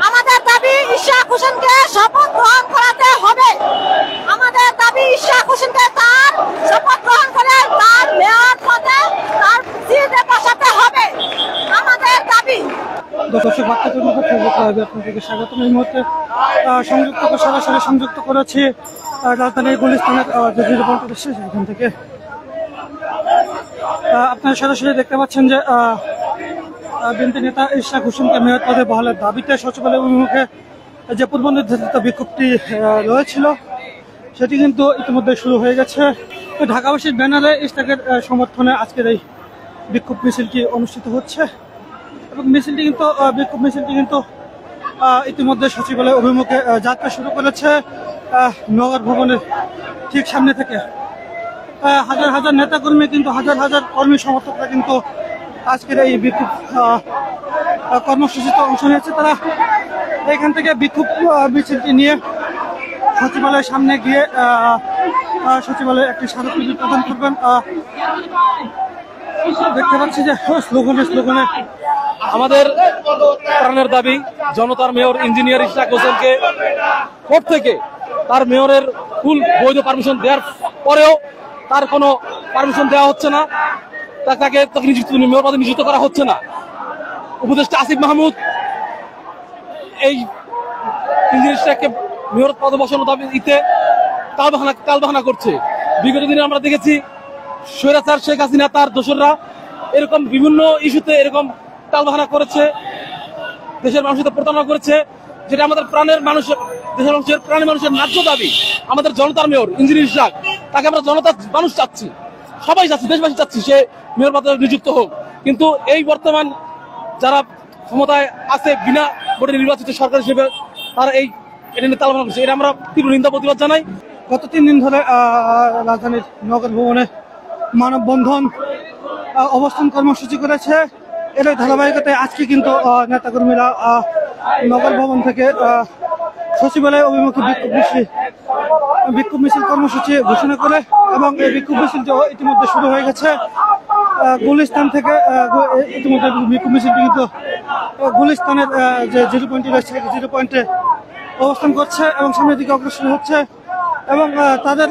আমাদের দাবি ইশরাক হোসেনকে শপথ গ্রহণ করাতে হবে। আমাদের দাবি ইশরাক হোসেনকে তার শপথ গ্রহণ করে তার মেয়র পদে তার সিটে বসাতে হবে। আমাদের দাবি। দর্শক বার্তাটির মধ্যে আপনাদেরকে স্বাগত। এই মুহূর্তে সরাসরি সংযুক্ত করেছি রাজধানীর গুলিস্তানের যে রিপোর্ট এসেছে সেখান থেকে। আপনারা সরাসরি দেখতে পাচ্ছেন যে বিএনপি নেতা ইশরাক হোসেনকে মেয়র পদে বহালের দাবিতে সচিবালয় অভিমুখে যে পূর্ব নির্ধারিত বিক্ষোভটি রয়েছিল সেটি কিন্তু ইতিমধ্যে শুরু হয়ে গেছে। ঢাকাবাসীর ব্যানারে ইশরাকের সমর্থনে আজকের এই বিক্ষোভ মিছিলটি অনুষ্ঠিত হচ্ছে এবং বিক্ষোভ মিছিলটি কিন্তু ইতিমধ্যে সচিবালয় অভিমুখে যাত্রা শুরু করেছে। নগর ভবনের ঠিক সামনে থেকে হাজার হাজার নেতাকর্মী কিন্তু হাজার হাজার কর্মী সমর্থকরা কিন্তু আজকের এই বিক্ষোভ কর্মসূচিতে অংশ নিয়েছে। তারা এখান থেকে বিক্ষোভ মিছিলটি নিয়ে সচিবালয়ের সামনে গিয়ে সচিবালয়ে একটি স্মারকলিপি প্রদান করবেন। দেখতে পাচ্ছি যে স্লোগানে আমাদের প্রাণের দাবি জনতার মেয়র ইঞ্জিনিয়ার ইশরাক হোসেনকে কোর্ট থেকে তার মেয়রের ফুল বৈধ পারমিশন দেওয়ার পরেও তার কোনো পারমিশন দেওয়া হচ্ছে না, তাকে মেয়র পদে নিযুক্ত করা হচ্ছে না। উপদেষ্টা আসিফ মাহমুদ এই ইঞ্জিনিয়ার ইশরাককে মেয়র পদে বসানোর দাবিতে তালবাহানা করছে। বিগত দিনে আমরা দেখেছি স্বৈরাচার শেখ হাসিনা তার দোসররা এরকম বিভিন্ন ইস্যুতে এরকম তালবাহানা করেছে, দেশের মানুষের সাথে প্রতারণা করেছে, যেটা আমাদের দেশের প্রাণের মানুষের ন্যায্য দাবি। আমাদের জনতার মেয়র ইঞ্জিনিয়ার ইশরাক, তাকে আমরা জনতার মানুষ চাচ্ছি, সবাই চাচ্ছি, দেশবাসী চাচ্ছি সে মেয়র পদে নিযুক্ত হোক। কিন্তু এই বর্তমান যারা ক্ষমতায় আছে বিনা ভোটে নির্বাচিত সরকার হিসেবে তারা এটা নিয়ে তালবাহানা করছে, এটা আমরা তীব্র নিন্দা প্রতিবাদ জানাই। গত 3 দিন ধরে রাজধানীর নগর ভবনে মানববন্ধন অবস্থান কর্মসূচি করেছে। এর ধারাবাহিকতায় আজকে কিন্তু নেতাকর্মীরা নগর ভবন থেকে সচিবালয় অভিমুখে বিক্ষোভ মিছিল কর্মসূচি ঘোষণা করে এবং এই বিক্ষোভ মিছিলটি ইতিমধ্যে শুরু হয়ে গেছে। গুলিস্তান থেকে ইতিমধ্যে বিক্ষোভ মিছিলটি কিন্তু গুলিস্তানের যে 0 পয়েন্টে রয়েছে 0 পয়েন্টে অবস্থান করছে এবং সামনের দিকে অগ্রসর হচ্ছে এবং তাদের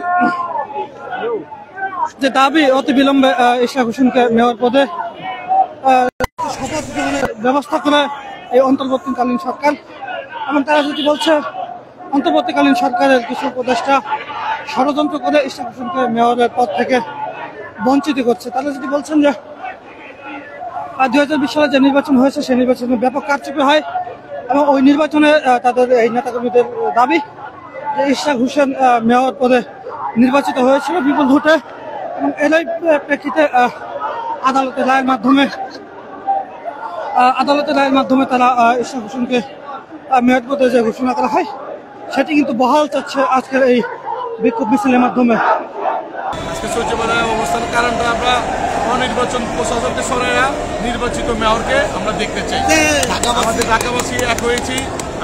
যে দাবি অতি বিলম্বে ইশরাক হোসেনকে মেয়র পদে শপথ গ্রহণের ব্যবস্থা করে এই অন্তর্বর্তীকালীন সরকার। এবং তারা যেটি বলছে অন্তর্বর্তীকালীন সরকারের কিছু উপদেষ্টা ষড়যন্ত্র করে ইশরাক হোসেনকে মেয়রের পদ থেকে বঞ্চিত করছে। তারা যেটি বলছেন যে 2020 সালে যে নির্বাচন হয়েছে সেই নির্বাচনে ব্যাপক কারচুপি হয় এবং ওই নির্বাচনে তাদের এই নেতাকর্মীদের দাবি যে ইশরাক হোসেন মেয়র পদে নির্বাচিত হয়েছিল বিপুল ভোটে এবং এরই প্রেক্ষিতে আদালতের রায়ের মাধ্যমে তারা ইশরাক হোসেনকে মেয়র পদে যে ঘোষণা করা হয় সেটি কিন্তু বহাল চাচ্ছে আজকের এই বিক্ষোভ মিছিলের মাধ্যমে। আজকে সচিবালয়ে অবস্থান কারণটা আমরা অনির্বাচন প্রশাসনকে সরাইয়া নির্বাচিত মেয়রকে আমরা দেখতে চাই। আমাদের ঢাকাবাসী এক হয়েছি,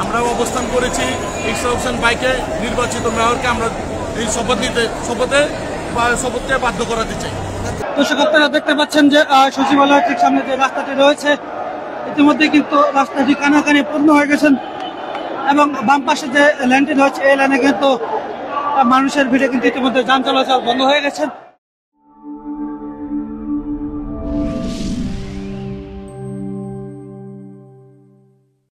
আমরাও অবস্থান করেছি ইশরাক হোসেন ভাইকে নির্বাচিত মেয়রকে আমরা এই শপথকে বাধ্য করাতে চাই। দর্শক আপনারা দেখতে পাচ্ছেন যে সচিবালয়ের ঠিক সামনে যে রাস্তাটি রয়েছে ইতিমধ্যে কিন্তু রাস্তাটি কানাকানি পূর্ণ হয়ে গেছেন এবং বাম পাশে যে লেনটি রয়েছে এই লাইনে কিন্তু মানুষের ভিড়ে কিন্তু ইতিমধ্যে যান চলাচল বন্ধ হয়ে গেছে।